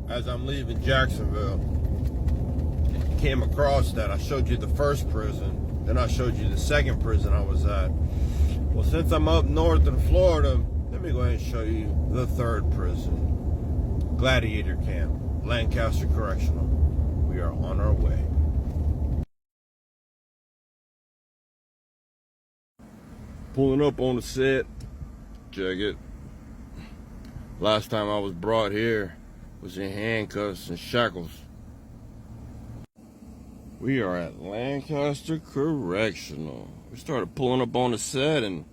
as I'm leaving Jacksonville, came across that. I showed you the first prison, then I showed you the second prison I was at. Well, since I'm up north in Florida, let me go ahead and show you the third prison, Gladiator Camp, Lancaster Correctional. We are on our way. Pulling up on the set. Check it. Last time I was brought here was in handcuffs and shackles. We are at Lancaster Correctional. We started pulling up on the set, and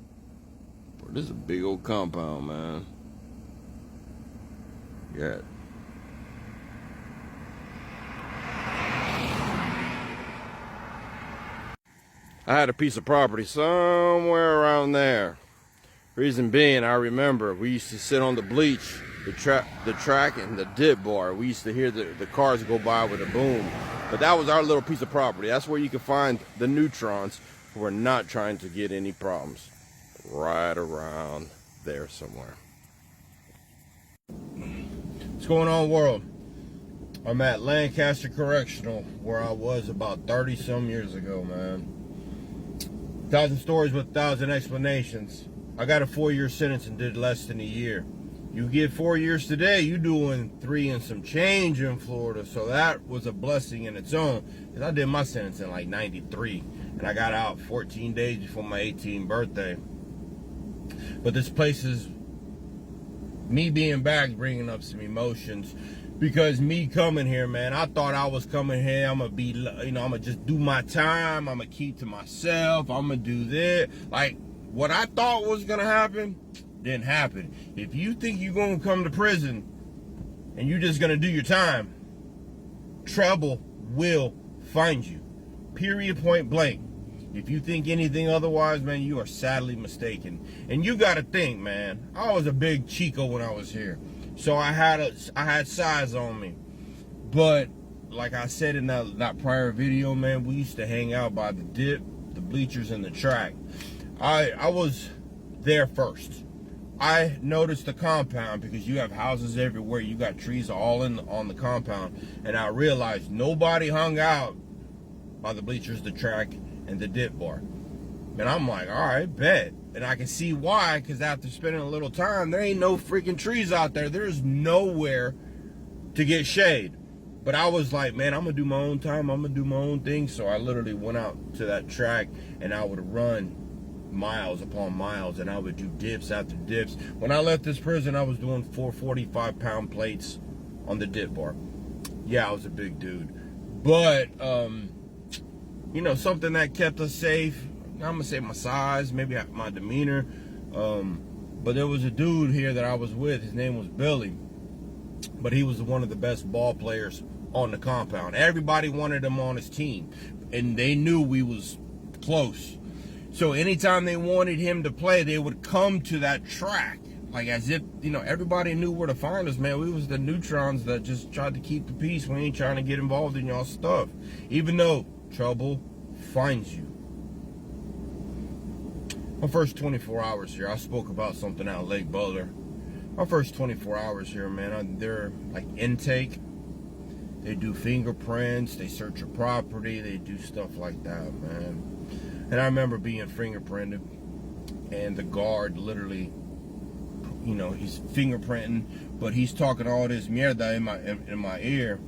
bro, this is a big old compound, man. Yeah. I had a piece of property somewhere around there. Reason being, I remember we used to sit on the bleach, the track and the dip bar. We used to hear the cars go by with a boom. But that was our little piece of property. That's where you can find the neutrons who are not trying to get any problems. Right around there somewhere. What's going on, world? I'm at Lancaster Correctional, where I was about 30 some years ago, man. 1,000 stories with 1,000 explanations. I got a 4-year sentence and did less than a year. You get 4 years today, you doing 3 and some change in Florida. So that was a blessing in its own. Because I did my sentence in like 93. And I got out 14 days before my 18th birthday. But this place is, me being back, bringing up some emotions. Because me coming here, man, I thought I was coming here, I'm going to be, I'm going to just do my time. I'm going to keep to myself. I'm going to do this. Like, what I thought was going to happen didn't happen. If you think you're going to come to prison and you're just going to do your time, trouble will find you. Period, point blank. If you think anything otherwise, man, you are sadly mistaken. And you got to think, man, I was a big Chico when I was here. So I had size on me. But like I said in that prior video, man, we used to hang out by the dip, the bleachers, and the track. I was there first. I noticed the compound because you have houses everywhere. You got trees all on the compound. And I realized nobody hung out by the bleachers, the track, and the dip bar. And I'm like, all right, bet. And I can see why, because after spending a little time, there ain't no freaking trees out there. There's nowhere to get shade. But I was like, man, I'm going to do my own time. I'm going to do my own thing. So I literally went out to that track and I would run miles upon miles, and I would do dips after dips. When I left this prison, I was doing 4 45-pound plates on the dip bar. Yeah, I was a big dude. But, you know, something that kept us safe, I'm going to say my size, maybe my demeanor. But there was a dude here that I was with. His name was Billy. But he was one of the best ball players on the compound. Everybody wanted him on his team. And they knew we was close. So anytime they wanted him to play, they would come to that track. Like as if, you know, everybody knew where to find us, man. We was the neutrons that just tried to keep the peace. We ain't trying to get involved in y'all stuff. Even though trouble finds you. My first 24 hours here, I spoke about something out of Lake Butler. My first 24 hours here, man, they're like intake. They do fingerprints. They search your property. They do stuff like that, man. And I remember being fingerprinted, and the guard literally, you know, he's fingerprinting, but he's talking all this mierda in my ear,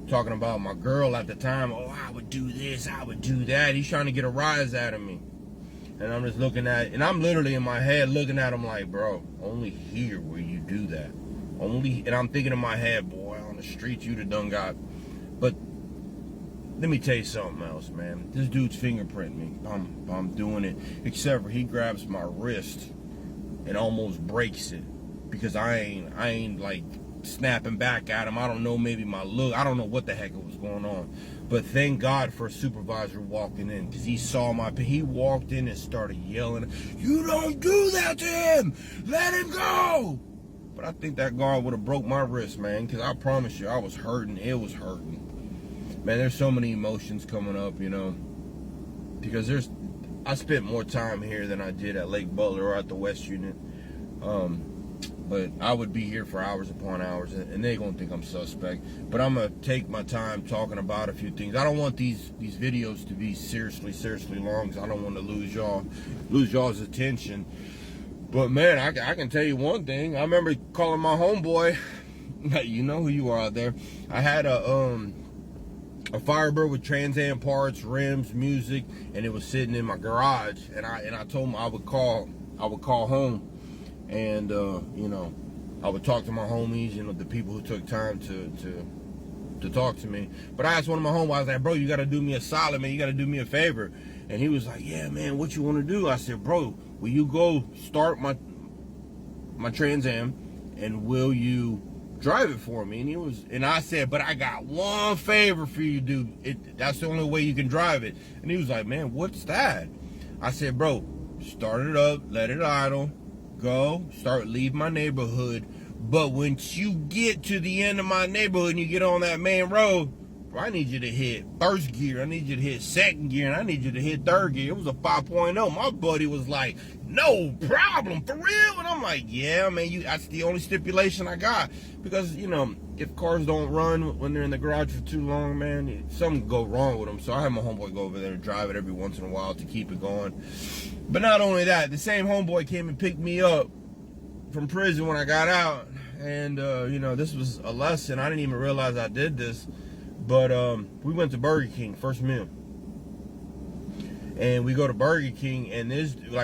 talking about my girl at the time. Oh, I would do this, I would do that. He's trying to get a rise out of me. And I'm just looking at, and I'm literally in my head looking at him like, bro, only here will you do that. Only, and I'm thinking in my head, boy, on the streets you'd have done got. But let me tell you something else, man. This dude's fingerprinting me. I'm doing it. Except for he grabs my wrist and almost breaks it. Because I ain't like snapping back at him. I don't know, maybe my look. I don't know what the heck was going on. But thank God for a supervisor walking in. Because he saw he walked in and started yelling, "You don't do that to him! Let him go!" But I think that guard would have broke my wrist, man. Because I promise you, I was hurting. It was hurting. Man, there's so many emotions coming up, you know, because I spent more time here than I did at Lake Butler or at the West Unit. But I would be here for hours upon hours, and they're gonna think I'm suspect. But I'm gonna take my time talking about a few things. I don't want these videos to be seriously long, because I don't want to lose y'all's attention. But man, I can tell you one thing. I remember calling my homeboy. You know who you are out there. I had a Firebird with Trans Am parts, rims, music, and it was sitting in my garage. And I told him I would call home. And you know, I would talk to my homies, you know, the people who took time to talk to me. But I asked one of my homies, I was like, bro, you gotta do me a solid, man, you gotta do me a favor. And he was like, yeah, man, what you wanna do? I said, bro, will you go start my Trans Am, and will you drive it for me? And I said, but I got one favor for you, dude. That's the only way you can drive it. And he was like, man, what's that? I said, bro, start it up, let it idle, leave my neighborhood. But once you get to the end of my neighborhood and you get on that main road, bro, I need you to hit first gear, I need you to hit second gear, and I need you to hit third gear. It was a 5.0. My buddy was like, no problem, for real? And I'm like, yeah, man, that's the only stipulation I got. Because, you know, if cars don't run when they're in the garage for too long, man, something can go wrong with them. So I had my homeboy go over there and drive it every once in a while to keep it going. But not only that, the same homeboy came and picked me up from prison when I got out. And, you know, this was a lesson. I didn't even realize I did this. But we went to Burger King, first meal. And we go to Burger King, and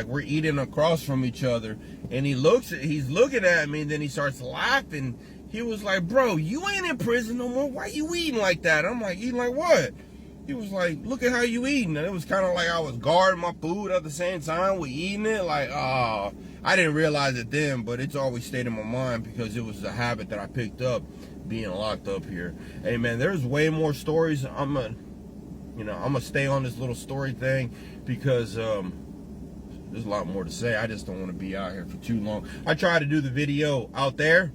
we're eating across from each other. And he's looking at me, and then he starts laughing. He was like, bro, you ain't in prison no more. Why you eating like that? I'm like, eating like what? He was like, look at how you eating. And it was kind of like I was guarding my food at the same time with eating it. Like, I didn't realize it then, but it's always stayed in my mind because it was a habit that I picked up being locked up here. Hey, man, there's way more stories. I'm gonna stay on this little story thing because there's a lot more to say. I just don't want to be out here for too long. I tried to do the video out there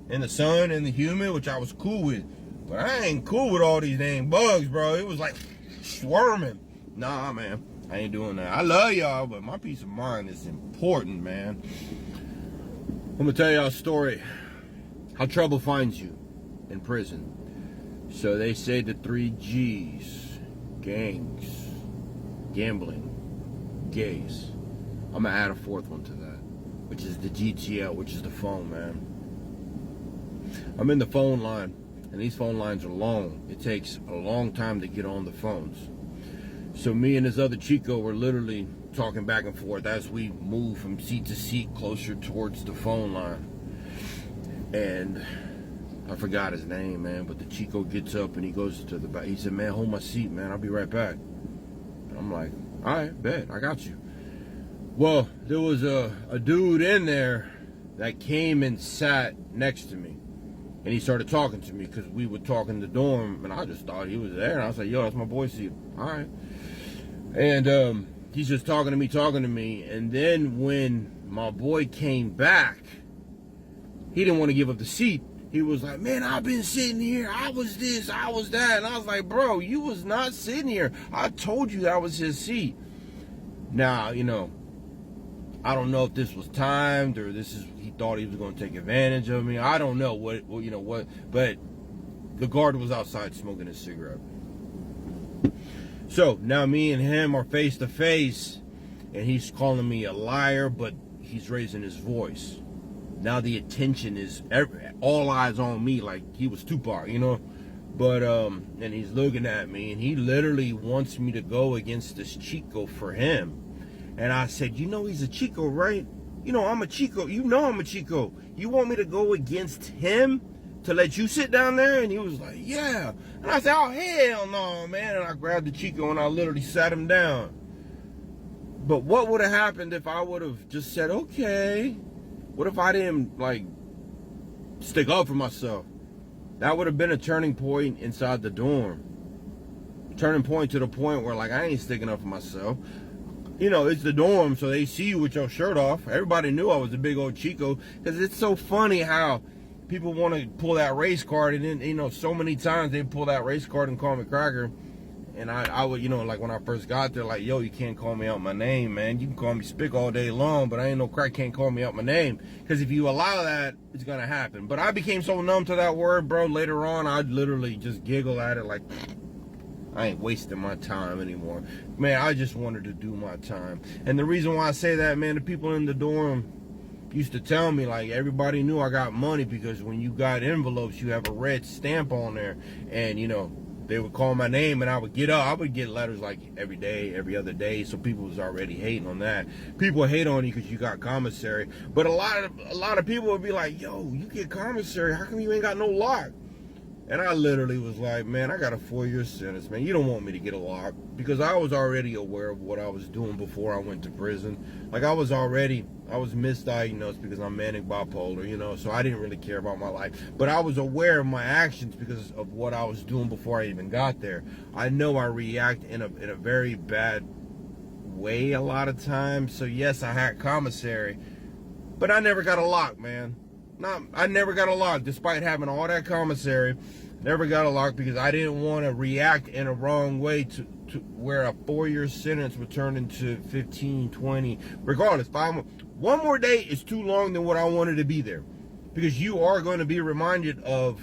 in the sun and the humid, which I was cool with. But I ain't cool with all these dang bugs, bro. It was like swarming. Nah, man, I ain't doing that. I love y'all, but my peace of mind is important, man. I'm gonna tell y'all a story. How trouble finds you in prison. So they say the 3 G's: gangs, gambling, gays. I'm gonna add a 4th one to that, which is the GTL, which is the phone, man. I'm in the phone line, and these phone lines are long. It takes a long time to get on the phones. So me and this other Chico were literally talking back and forth as we move from seat to seat closer towards the phone line. And I forgot his name, man, but the Chico gets up and he goes to the back. He said, man, hold my seat, man. I'll be right back. And I'm like, all right, bet, I got you. Well, there was a dude in there that came and sat next to me. And he started talking to me because we were talking the dorm, and I just thought he was there. And I was like, yo, that's my boy's seat. All right. And he's just talking to me. And then when my boy came back, he didn't want to give up the seat. He was like, man, I've been sitting here. I was this, I was that. And I was like, bro, you was not sitting here. I told you that was his seat. Now, you know, I don't know if this was timed or he thought he was going to take advantage of me. I don't know what, but the guard was outside smoking a cigarette. So now me and him are face to face, and he's calling me a liar, but he's raising his voice. Now the attention is all eyes on me, like he was Tupac, you know. But and he's looking at me, and he literally wants me to go against this Chico for him. And I said, you know, he's a Chico, right? You know, I'm a Chico. You know I'm a Chico. You want me to go against him to let you sit down there? And he was like, yeah. And I said, oh, hell no, man. And I grabbed the Chico and I literally sat him down. But what would have happened if I would have just said, okay? What if I didn't, like, stick up for myself? That would have been a turning point inside the dorm. Turning point to the point where, like, I ain't sticking up for myself. You know, it's the dorm, so they see you with your shirt off. Everybody knew I was a big old Chico. Because it's so funny how people want to pull that race card. And then, you know, so many times they pull that race card and call me cracker. And I would, you know, like when I first got there, like, yo, you can't call me out my name, man. You can call me Spick all day long, but I ain't no crack can't call me out my name. Because if you allow that, it's going to happen. But I became so numb to that word, bro. Later on, I'd literally just giggle at it like, I ain't wasting my time anymore. Man, I just wanted to do my time. And the reason why I say that, man, the people in the dorm used to tell me, like, everybody knew I got money because when you got envelopes, you have a red stamp on there. And, you know, they would call my name and I would get up. I would get letters like every day, every other day. So people was already hating on that. People hate on you because you got commissary. But a lot of people would be like, yo, you get commissary. How come you ain't got no lock? And I literally was like, man, I got a 4-year sentence, man. You don't want me to get a lock. Because I was already aware of what I was doing before I went to prison. Like, I was misdiagnosed because I'm manic bipolar, you know. So I didn't really care about my life. But I was aware of my actions because of what I was doing before I even got there. I know I react in a very bad way a lot of times. So, yes, I had commissary. But I never got a lock, man. I never got a lock, despite having all that commissary. Never got a lock because I didn't want to react in a wrong way to where a 4-year sentence would turn into 15, 20. Regardless, one more day is too long than what I wanted to be there. Because you are going to be reminded of,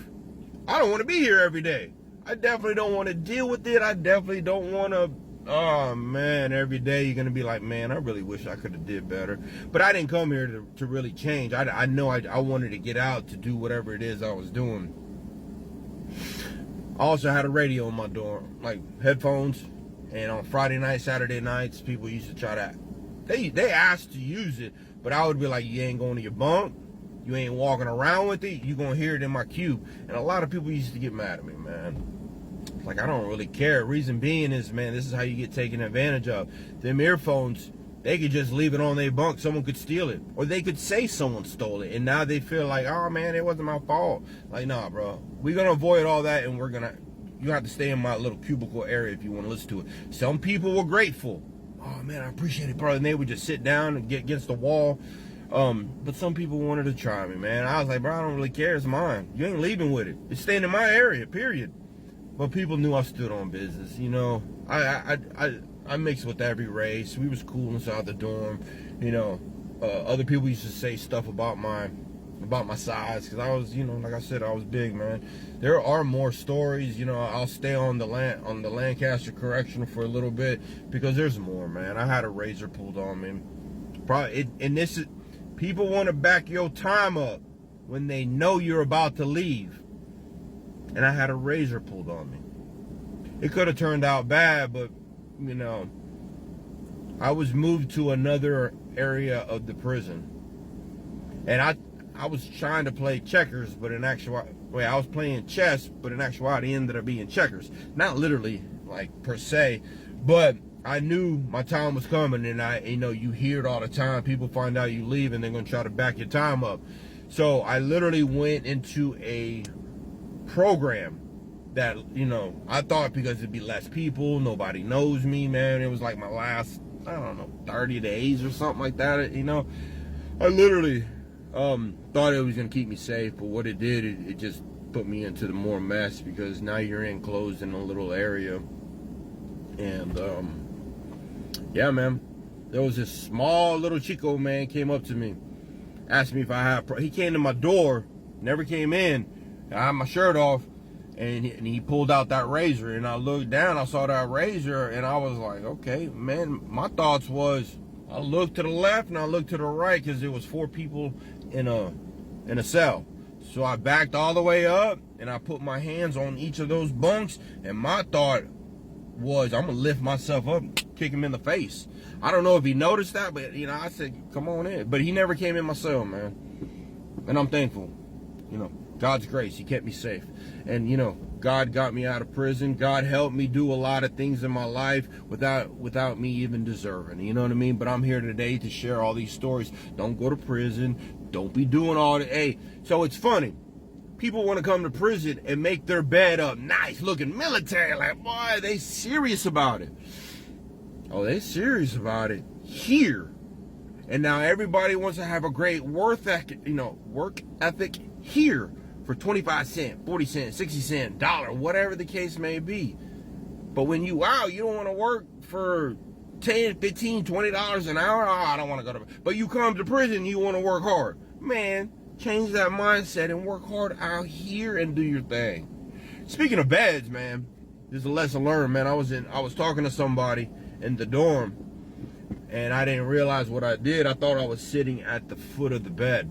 I don't want to be here every day. I definitely don't want to deal with it. I definitely don't want to, oh man, every day you're going to be like, man, I really wish I could have did better. But I didn't come here to really change. I know I wanted to get out to do whatever it is I was doing. I also had a radio in my dorm, like headphones. And on Friday nights, Saturday nights, people used to try to, they asked to use it. But I would be like, you ain't going to your bunk. You ain't walking around with it. You going to hear it in my cube. And a lot of people used to get mad at me, man. Like, I don't really care. Reason being is, man, this is how you get taken advantage of. Them earphones, they could just leave it on their bunk. Someone could steal it. Or they could say someone stole it. And now they feel like, oh, man, it wasn't my fault. Like, nah, bro. We're going to avoid all that, and you have to stay in my little cubicle area if you want to listen to it. Some people were grateful. Oh, man, I appreciate it, bro. And they would just sit down and get against the wall. But some people wanted to try me, man. I was like, bro, I don't really care. It's mine. You ain't leaving with it. It's staying in my area, period. But people knew I stood on business, you know. I mixed with every race. We was cool inside the dorm, you know. Other people used to say stuff about my size because I was, you know, like I said, I was big, man. There are more stories, you know. I'll stay on the Lancaster Correctional for a little bit because there's more, man. I had a razor pulled on me. People want to back your time up when they know you're about to leave. And I had a razor pulled on me. It could have turned out bad, but, you know, I was moved to another area of the prison. And I was trying to play checkers, but in actuality, I was playing chess, but in actuality, it ended up being checkers. Not literally, like, per se, but I knew my time was coming, and you know, you hear it all the time. People find out you leave, and they're going to try to back your time up. So I literally went into a program that, you know, I thought because it'd be less people, nobody knows me, man. It was like my last, I don't know, 30 days or something like that, you know. I literally thought it was going to keep me safe, but what it did, it just put me into the more mess because now you're enclosed in a little area. And yeah, man, there was this small little Chico man came up to me, asked me if I had, he came to my door, never came in. I had my shirt off, and he pulled out that razor, and I looked down, I saw that razor, and I was like, okay, man, my thoughts was, I looked to the left, and I looked to the right, because there was 4 people in a cell. So I backed all the way up, and I put my hands on each of those bunks, and my thought was, I'm going to lift myself up, kick him in the face. I don't know if he noticed that, but, you know, I said, come on in. But he never came in my cell, man. And I'm thankful, you know. God's grace, he kept me safe. And, you know, God got me out of prison. God helped me do a lot of things in my life without me even deserving. You know what I mean? But I'm here today to share all these stories. Don't go to prison. Don't be doing all that. Hey, so it's funny. People want to come to prison and make their bed up nice, looking military. Like, boy, they serious about it. Oh, they serious about it here. And now everybody wants to have a great work ethic here. For 25 cents, 40 cents, 60 cents, dollar, whatever the case may be. But when you out, you don't want to work for $10, $15, $20 an hour. Oh, I don't want to go to, but you come to prison, you want to work hard. Man, change that mindset and work hard out here and do your thing. Speaking of beds, man, there's a lesson learned, man. I was talking to somebody in the dorm, and I didn't realize what I did. I thought I was sitting at the foot of the bed,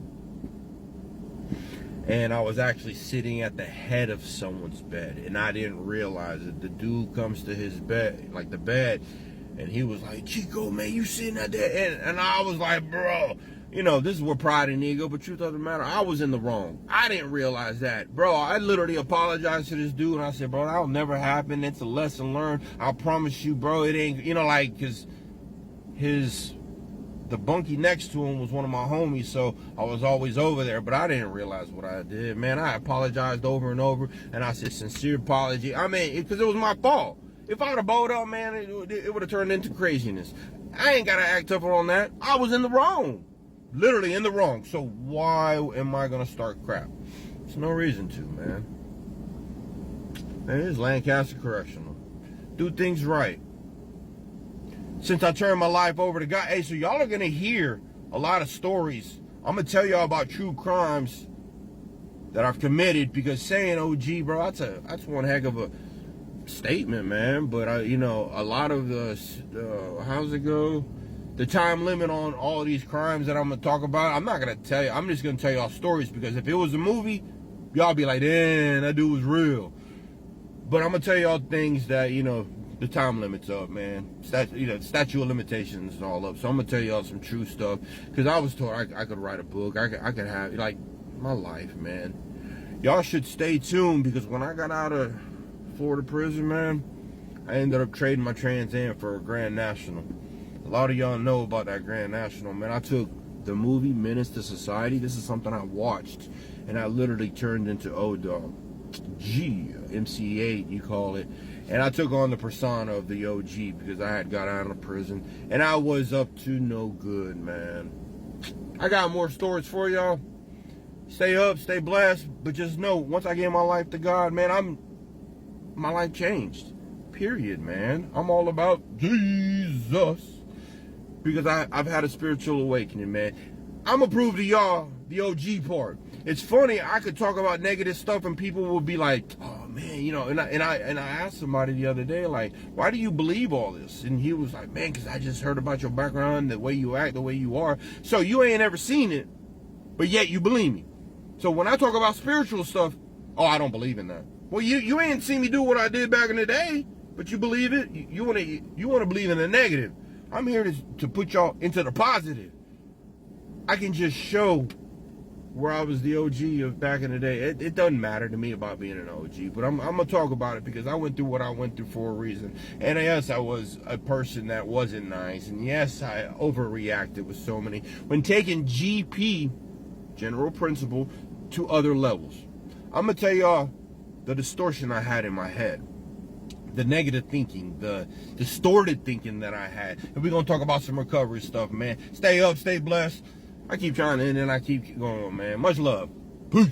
and I was actually sitting at the head of someone's bed, and I didn't realize it. The dude comes to his bed, like the bed, and he was like, Chico, man, you sitting at that? And I was like, bro, you know, this is where pride and ego, but truth doesn't matter. I was in the wrong. I didn't realize that. Bro, I literally apologized to this dude, and I said, bro, that'll never happen. It's a lesson learned. I promise you, bro, it ain't, you know, like, because the bunkie next to him was one of my homies, so I was always over there, but I didn't realize what I did. Man, I apologized over and over, and I said sincere apology. I mean, because it was my fault. If I would have bowed up, man, it would have turned into craziness. I ain't got to act up on that. I was in the wrong. Literally in the wrong. So why am I going to start crap? There's no reason to, man. It is Lancaster Correctional. Do things right. Since I turned my life over to God, hey, so y'all are going to hear a lot of stories. I'm going to tell y'all about true crimes that I've committed, because saying OG, bro, that's one heck of a statement, man. But, you know, a lot of how's it go? The time limit on all of these crimes that I'm going to talk about, I'm not going to tell you. I'm just going to tell y'all stories, because if it was a movie, y'all be like, damn, that dude was real. But I'm going to tell y'all things that, you know, the time limit's up, man. Statute of limitations is all up. So I'm gonna tell y'all some true stuff, because I was told I could write a book. I could have, like, my life, man. Y'all should stay tuned, because when I got out of Florida prison, man, I ended up trading my Trans Am for a Grand National. A lot of y'all know about that Grand National, man. I took the movie Menace to Society. This is something I watched, and I literally turned into O-Dog. MC8, you call it. And I took on the persona of the OG, because I had got out of prison, and I was up to no good, man. I got more stories for y'all. Stay up, stay blessed, but just know, once I gave my life to God, man, my life changed. Period, man. I'm all about Jesus, because I've had a spiritual awakening, man. I'm gonna prove to y'all the OG part. It's funny, I could talk about negative stuff and people will be like, oh man, you know, and I asked somebody the other day, like, why do you believe all this? And he was like, man, because I just heard about your background, the way you act, the way you are. So you ain't ever seen it, but yet you believe me. So when I talk about spiritual stuff, oh, I don't believe in that. Well, you ain't seen me do what I did back in the day, but you believe it. You want to believe in the negative. I'm here to put y'all into the positive. I can just show where I was the OG of back in the day. It doesn't matter to me about being an OG, but I'm gonna talk about it, because I went through what I went through for a reason. And yes, I was a person that wasn't nice, and yes, I overreacted with so many. When taking GP, general principle, to other levels, I'm gonna tell y'all the distortion I had in my head, the negative thinking, the distorted thinking that I had. And we're gonna talk about some recovery stuff, man. Stay up, stay blessed. I keep trying to end and I keep going, man. Much love. Peace.